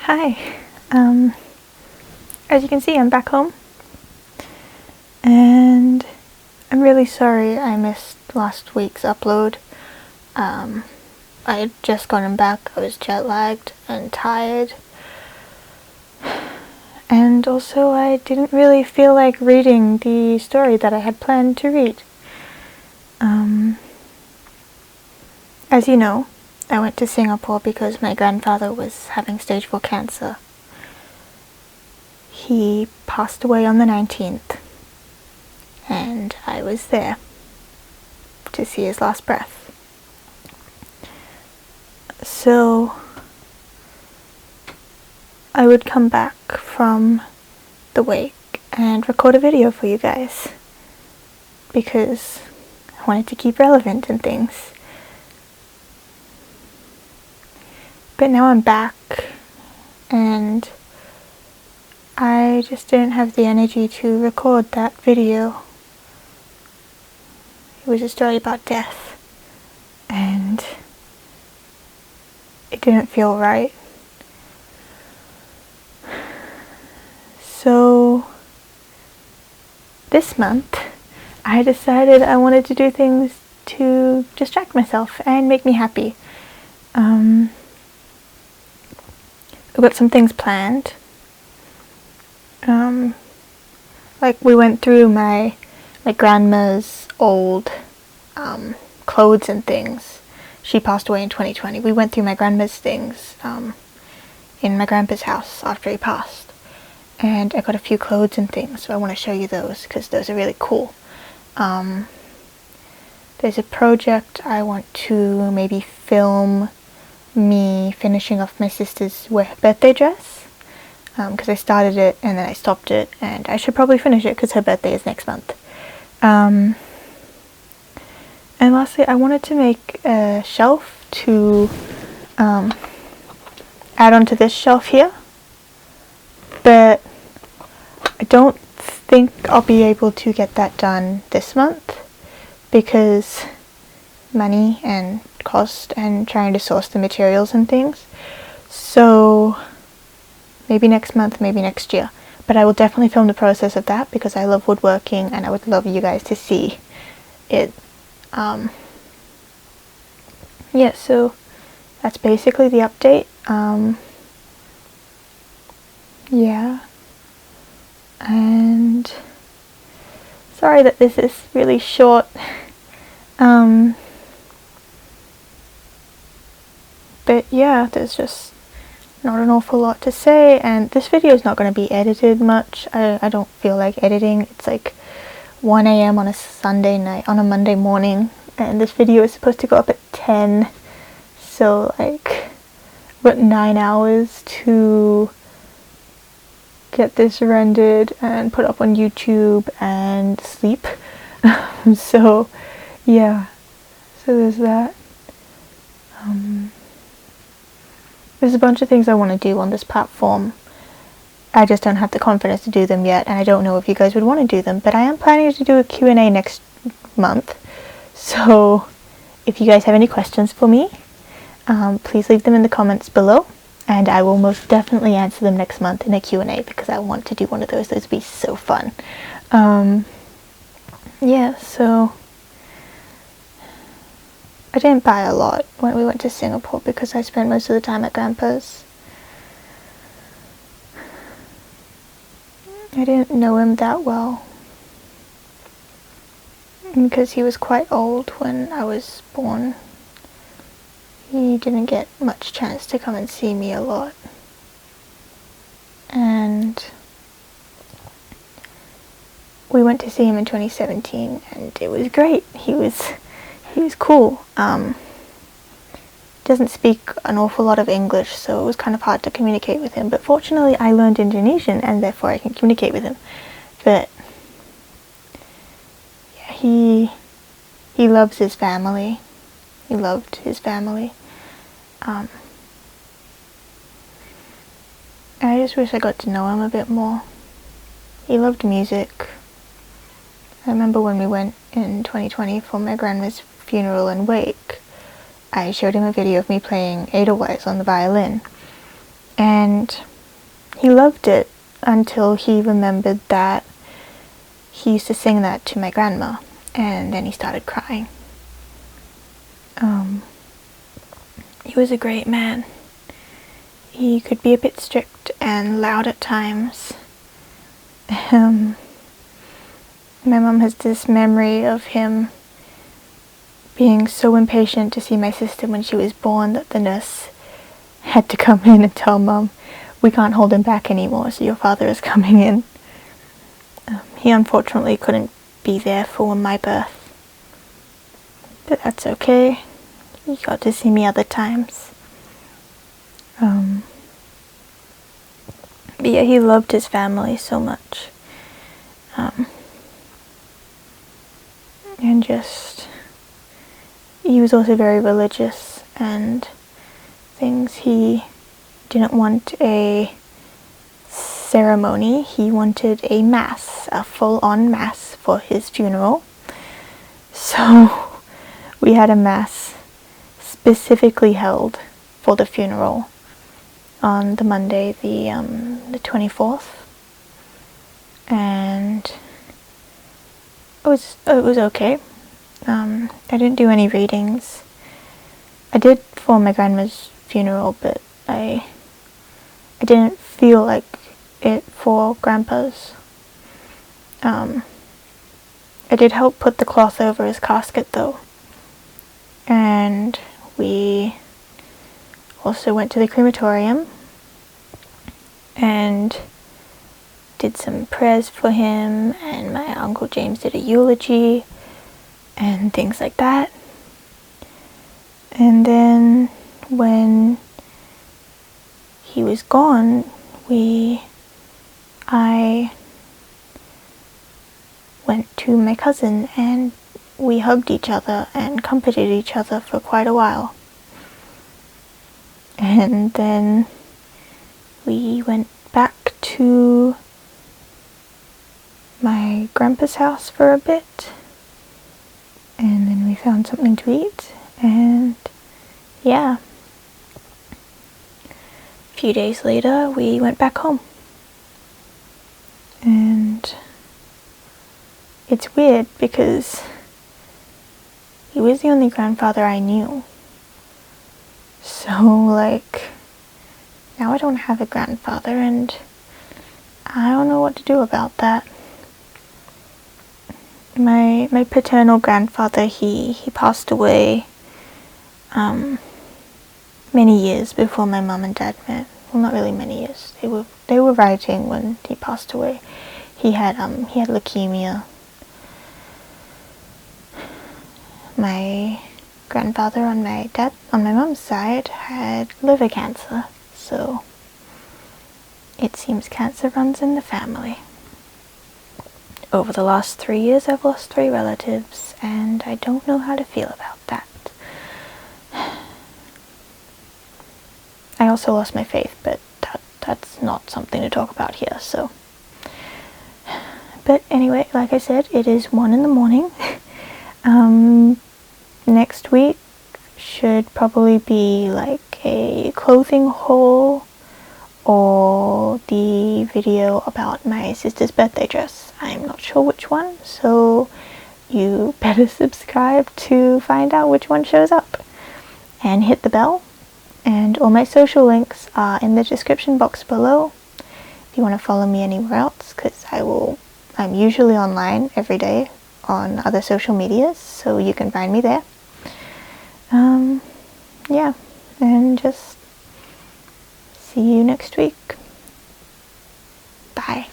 Hi. As you can see, I'm back home. And I'm really sorry I missed last week's upload. I had just gotten back, I was jet lagged and tired. And also I didn't really feel like reading the story that I had planned to read. As you know, I went to Singapore because my grandfather was having stage 4 cancer. He passed away on the 19th, and I was there to see his last breath. So I would come back from the wake and record a video for you guys because I wanted to keep relevant and things. But now I'm back and I just didn't have the energy to record that video. It was a story about death and it didn't feel right. So this month I decided I wanted to do things to distract myself and make me happy. I've got some things planned. Like we went through my grandma's old clothes and things. She passed away in 2020. We went through my grandma's things in my grandpa's house after he passed. And I got a few clothes and things, so I want to show you those because those are really cool. There's a project I want to maybe film me finishing off my sister's birthday dress because I started it and then I stopped it, and I should probably finish it because her birthday is next month. And lastly, I wanted to make a shelf to add onto this shelf here, but I don't think I'll be able to get that done this month because money and cost and trying to source the materials and things. So maybe next month, maybe next year. But I will definitely film the process of that because I love woodworking and I would love you guys to see it. Yeah, so that's basically the update. Yeah. And sorry that this is really short. But yeah, there's just not an awful lot to say, and this video is not going to be edited much. I don't feel like editing. It's like 1 a.m. on a Sunday night, on a Monday morning, and this video is supposed to go up at 10, so like I've got 9 hours to get this rendered and put up on YouTube and sleep. So yeah, so there's that. There's a bunch of things I want to do on this platform. I just don't have the confidence to do them yet, and I don't know if you guys would want to do them, but I am planning to do a Q&A next month. So if you guys have any questions for me, please leave them in the comments below, and I will most definitely answer them next month in a Q&A because I want to do one of those. Those would be so fun. Yeah, so I didn't buy a lot when we went to Singapore because I spent most of the time at Grandpa's. I didn't know him that well because he was quite old when I was born. He didn't get much chance to come and see me a lot. And we went to see him in 2017 and it was great. He was cool. Doesn't speak an awful lot of English, so it was kind of hard to communicate with him, but fortunately I learned Indonesian and therefore I can communicate with him. But yeah, he loves his family. He loved his family. I just wish I got to know him a bit more. He loved music. I remember when we went in 2020 for my grandma's funeral and wake, I showed him a video of me playing Edelweiss on the violin, And he loved it until he remembered that he used to sing that to my grandma, and then he started crying. He was a great man. He could be a bit strict and loud at times. My mum has this memory of him being so impatient to see my sister when she was born that the nurse had to come in and tell Mum, "We can't hold him back anymore, so your father is coming in." He unfortunately couldn't be there for my birth, but that's okay. He got to see me other times. But yeah, he loved his family so much. And just, he was also very religious and things. He didn't want a ceremony. He wanted a mass, a full-on mass for his funeral. So we had a mass specifically held for the funeral on the Monday, the 24th, and it was okay. I didn't do any readings. I did for my grandma's funeral, but I didn't feel like it for Grandpa's. I did help put the cloth over his casket though, and we also went to the crematorium and did some prayers for him, and my Uncle James did a eulogy and things like that. And then when he was gone, I went to my cousin and we hugged each other and comforted each other for quite a while. And then we went back to my grandpa's house for a bit, and then we found something to eat, and yeah. A few days later we went back home. And it's weird because he was the only grandfather I knew. So, like, now I don't have a grandfather, and I don't know what to do about that. My paternal grandfather, he passed away many years before my mum and dad met. Well, not really many years. They were writing when he passed away. He had leukemia. My grandfather on my mum's side had liver cancer, so it seems cancer runs in the family. Over the last 3 years I've lost 3 relatives, and I don't know how to feel about that. I also lost my faith, but that's not something to talk about here, so. But anyway, like I said, it is 1 in the morning. Next week should probably be like a clothing haul or the video about my sister's birthday dress. I'm not sure which one, so you better subscribe to find out which one shows up. And hit the bell. And all my social links are in the description box below if you want to follow me anywhere else, because I'm usually online every day on other social medias, so you can find me there. Yeah, and just see you next week. Bye.